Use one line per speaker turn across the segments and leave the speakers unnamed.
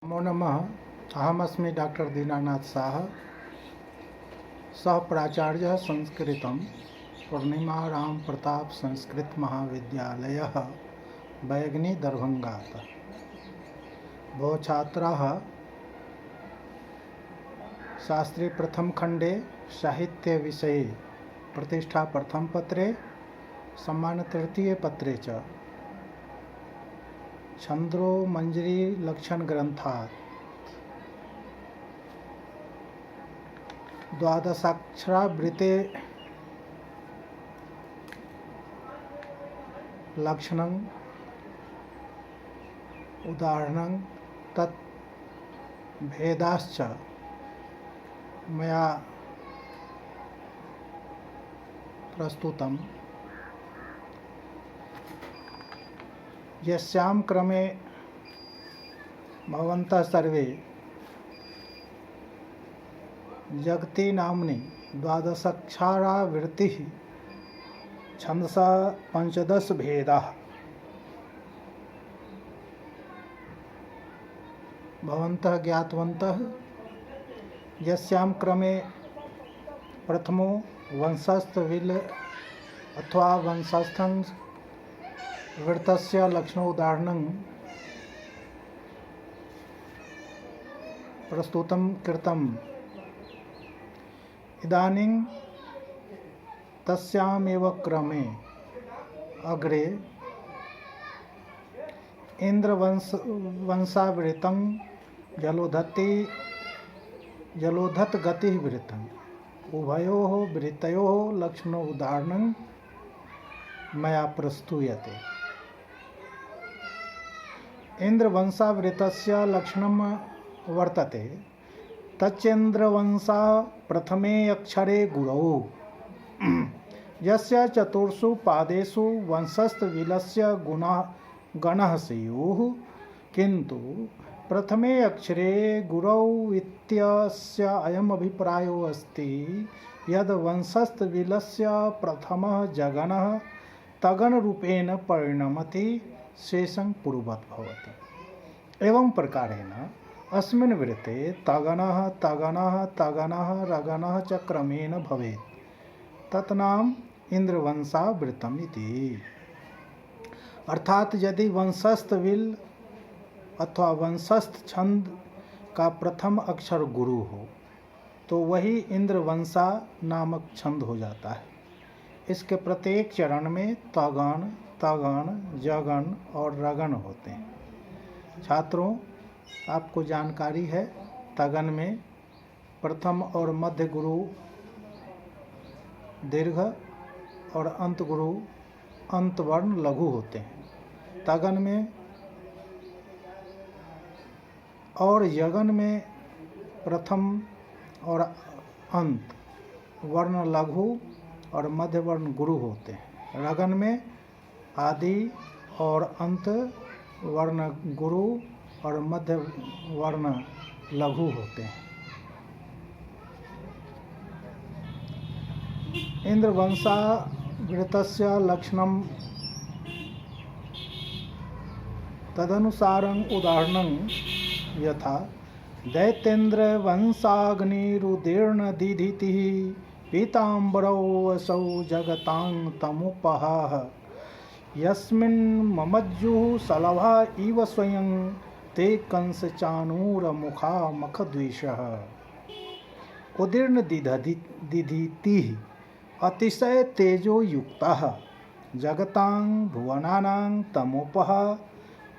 नमो नमः। अहमस्मि डॉक्टर दीनानाथ साह, सह प्राचार्य संस्कृत पूर्णिमा राम प्रताप संस्कृत महाविद्यालय बैगनी दरभंगात। भो छात्राः शास्त्री प्रथम खंडे साहित्य विषये प्रतिष्ठा प्रथम पत्रे सम्मान तृतीय पत्रे च छंद्रो मंजरी लक्षण ग्रंथात् द्वादशाक्षरावृते लक्षणं उदाहरणं तत् भेदाश्च मया प्रस्तुतम्। यस्यां क्रमे भवन्तः सर्वे जगति नाम्नि द्वादशाक्षरावृत्तिः छन्दसः पंचदश भेदाः भवन्तः ज्ञातवन्तः। यस्यां क्रमे प्रथमो वंशस्थ विल अथवा वंशस्थं वृत्तस्य लक्षणोदाहरणं प्रस्तुतं कृतम्। इदानीं तस्यामेव क्रमे अग्रे वंशावृत्तं जलोद्धतगतिः वृत्तम् उभयोः वृत्तयोः लक्षणोदाहरणं मया प्रस्तूयते। इंद्रवंशावृत्तस्य लक्षणं वर्तते तच्चेन्द्रवंशः प्रथमे अक्षरे गुरौ यस्य चतुर्षु पादेषु वंशस्थविलस्य गणः स्युः, किन्तु प्रथमे अक्षरे गुरौ इत्यस्य अयम् अभिप्रायो अस्ति यद् वंशस्थविलस्य प्रथमः जगणः तगणरूपेण परिणमति शेषं पूर्ववत् भवति। एवं प्रकारेण अस्मिन् वृत्ते तगणः तगणः तगणः रगणः च क्रमेण भवेत्। तत् नाम इंद्रवंशावृत्तम् इति। अर्थात यदि वंशस्थ विल अथवा वंशस्थ छंद का प्रथम अक्षर गुरु हो तो वही इंद्रवंशा नामक छंद हो जाता है। इसके प्रत्येक चरण में तगण, तगण, जगण और रगण होते हैं। छात्रों, आपको जानकारी है, तगन में प्रथम और मध्य गुरु दीर्घ और अंत गुरु अंत वर्ण लघु होते हैं। तगन में और यगन में प्रथम और अंत वर्ण लघु और मध्य वर्ण गुरु होते हैं। रगन में आदि और अंत वर्ण गुरु और मध्य वर्ण लघु होते हैं। इंद्रवंशावृत्तस्य लक्षणं तदनुसारं उदाहरणं यथा दैत्येन्द्रवंशाग्निरुदीर्ण दीधितिः पीताम्बरौ असौ जगतां तमुपहाः यस्मिन् ममज्जुः शलभा इव स्वयं ते कंसचाणूरमुखा मखद्विषः। उदीर्ण दीधितिः अतिशय तेजोयुक्तः जगतां भुवनानां तमुपः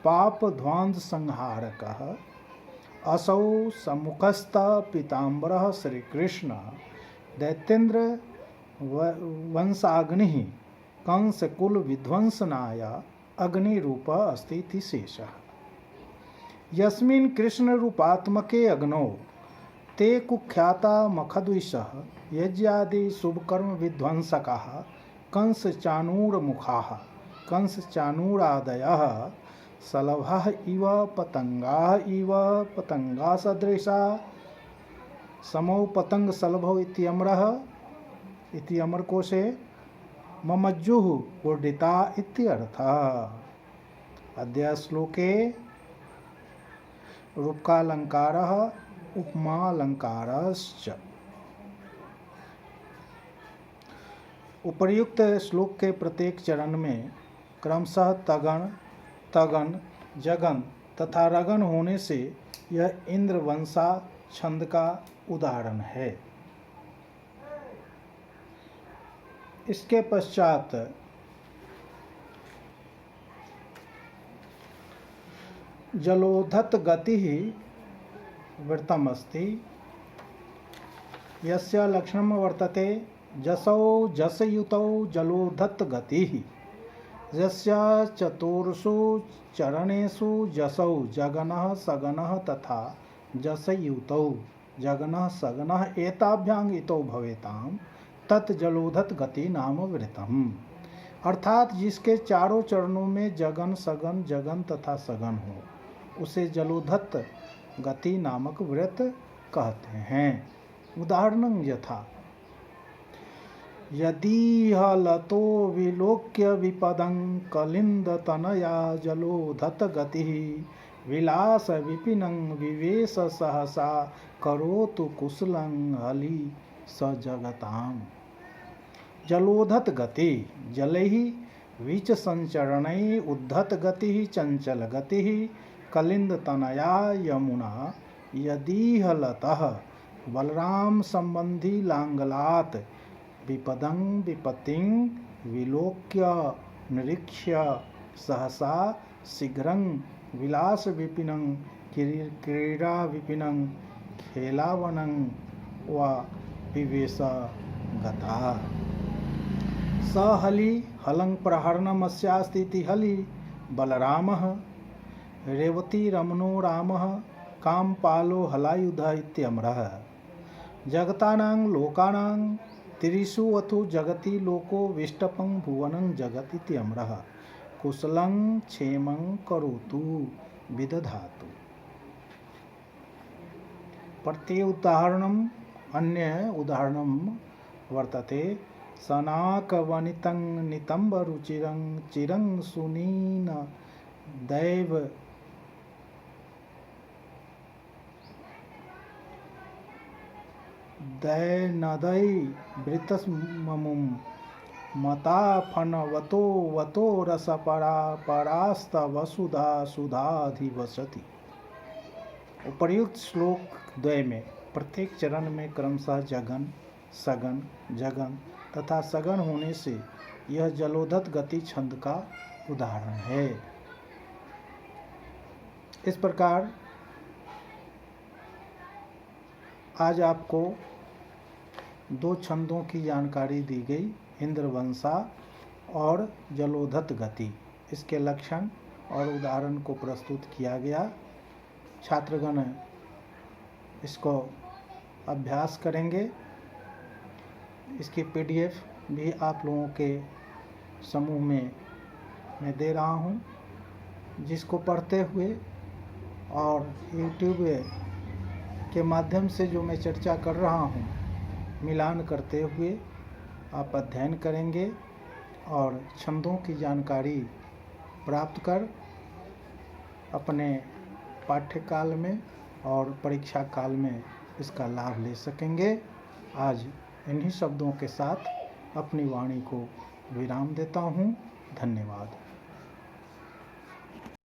पापध्वंस संहारकः असौ सम्मुखस्थ पीताम्बरः श्रीकृष्णः दैत्येन्द्र वंशाग्निः कंसकुल विध्वंसनाय अग्निरूप अस्ति इति शेषः। यस्मिन् कृष्णरूपात्मके अग्नौ ते कुख्याता मखद्विषः यज्ञादि शुभकर्म विध्वंसकाः कंसचाणूरमुखाः कंसचाणूरादयः शलभाः इव पतंगाः इव पतंगासदृशाः समौ पतंग शलभौ इत्यमरः इति अमरकोशे ममज्जुः ऊर्डिता इत्यर्थः। अद्य श्लोके रूपकालंकारः उपमालंकारश्च। उपर्युक्त श्लोक के प्रत्येक चरण में क्रमशः तगण, तगन, जगन तथा रगन होने से यह इंद्रवंशा छंद का उदाहरण है। इसके पश्चात जलोधत गति वृत्तमस्ति यस्य लक्षणं वर्तते जसौ जसयुतौ जलोधत गति यस्य चतुर्षु चरणेषु जसौ जगनः सगनः तथा जसयुतौ जगनः सगनः एताभ्यां इतो भवेताम तत् जलोधत गति नाम वृतम। अर्थात जिसके चारों चरणों में जगन सगन जगन तथा सगन हो उसे जलोधत गति नामक व्रत कहते हैं। उदाहरणं यथा यदि हलतो विलोक्य विपदं कलिंद तनया जलोधत गति विलास विपिनं विवेश सहसा करोतु कुशलं हलि स जगताम। जलोधत गति जलहि विच संचरणै उद्धत गति चंचल गति कलिंद तनया यमुना यदीहलतः बलराम संबंधी लांगलात विपदं विपत्तिं विलोक्य निरीक्ष्य सहसा शीघ्रं विलास विपिनं क्रीड़ा विपिनं खेलावनं व विवेश गता। स हलि हलं प्रहरणमस्यास्तीति हलि बलरामः रेवती रमणो रामः कामपालो हलायुध इत्यमरः। जगतानां लोकानां त्रिषु अथो जगति लोको विष्टपं भुवनं जगत् इत्यमरः। कुशलं क्षेमं करोतु विदधातु। प्रत्येक उदाहरणम् अन्य उदाहरणं वर्तते सनाकवनितं नितंब रुचिरं चिरं सुनीन दैव दैनदै वृतस्ममुं मता फनवतो वतो रसपरा परास्त वसुधा सुधाधिवसति। उपर्युक्त श्लोक द्वय में प्रत्येक चरण में क्रमशः जगन सगन जगन तथा सगन होने से यह जलोधत गति छंद का उदाहरण है। इस प्रकार आज आपको दो छंदों की जानकारी दी गई, इंद्रवंशा और जलोधत गति। इसके लक्षण और उदाहरण को प्रस्तुत किया गया। छात्रगण इसको अभ्यास करेंगे। इसकी पीडीएफ भी आप लोगों के समूह में मैं दे रहा हूँ, जिसको पढ़ते हुए और यूट्यूब के माध्यम से जो मैं चर्चा कर रहा हूँ मिलान करते हुए आप अध्ययन करेंगे और छंदों की जानकारी प्राप्त कर अपने पाठ्यकाल में और परीक्षा काल में इसका लाभ ले सकेंगे। आज इन्हीं शब्दों के साथ अपनी वाणी को विराम देता हूँ। धन्यवाद।